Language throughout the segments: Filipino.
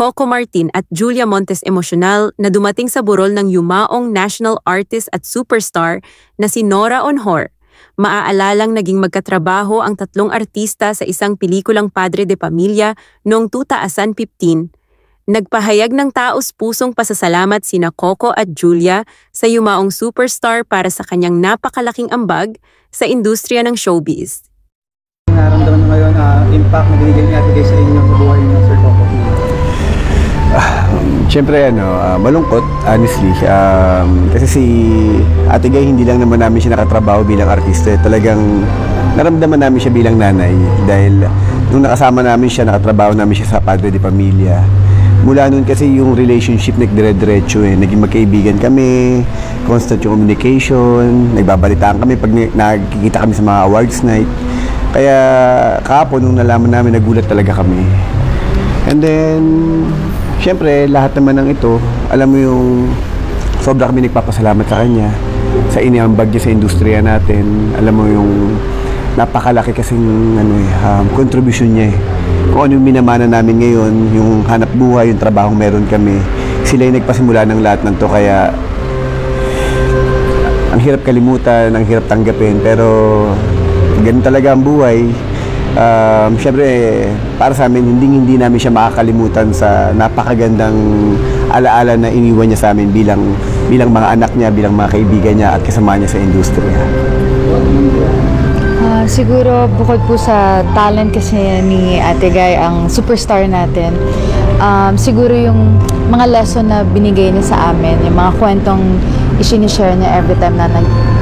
Coco Martin at Julia Montes emosyonal na dumating sa burol ng yumaong national artist at superstar na si Nora Honor. Maaalalang naging magkatrabaho ang tatlong artista sa isang pelikulang Padre de Pamilya noong 2015. Nagpahayag ng taos-pusong pasasalamat sina Coco at Julia sa yumaong superstar para sa kanyang napakalaking ambag sa industriya ng showbiz. Naramdaman mo ngayon impact na binigay ni Ate Gay sa inyo sa buhay niyo, Sir Coco? Siyempre malungkot honestly kasi si Ate Gay hindi lang naman namin siya nakatrabaho bilang artista, talagang naramdaman namin siya bilang nanay dahil nung nakasama namin siya, nakatrabaho namin siya sa Padre de Pamilya. Mula nun kasi yung relationship nagdire-diretso naging magkaibigan kami, constant yung communication, nagbabalitaan kami pag nakikita kami sa mga awards night. Kaya kahapon nung nalaman namin, nagulat talaga kami. And then syempre, lahat naman ng ito, alam mo yung sobra kami nagpapasalamat sa kanya, sa iniambag niya sa industriya natin. Alam mo yung napakalaki kasing contribution niya Kung ano yung minamana namin ngayon, yung hanap buhay, yung trabaho meron kami, sila yung nagpasimula ng lahat ng to. Kaya ang hirap kalimutan, ang hirap tanggapin, pero ganun talaga ang buhay. Siyempre, para sa amin, hindi namin siya makakalimutan sa napakagandang alaala na iniwan niya sa amin bilang mga anak niya, bilang mga kaibigan niya at kasama niya sa industriya. Siguro, bukod po sa talent kasi ni Ate Gay, ang superstar natin, siguro yung mga lesson na binigay niya sa amin, yung mga kwentong isinishare niya every time na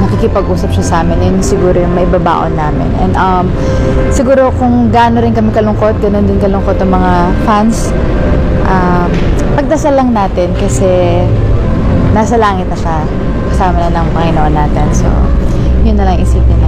nakikipag-usap siya sa amin, yun siguro yung may babaon namin. And siguro kung gaano rin kami kalungkot, ganoon din kalungkot ang mga fans. Pagdasal lang natin kasi nasa langit na siya, kasama na ng Panginoon natin. So, yun na lang isipin natin.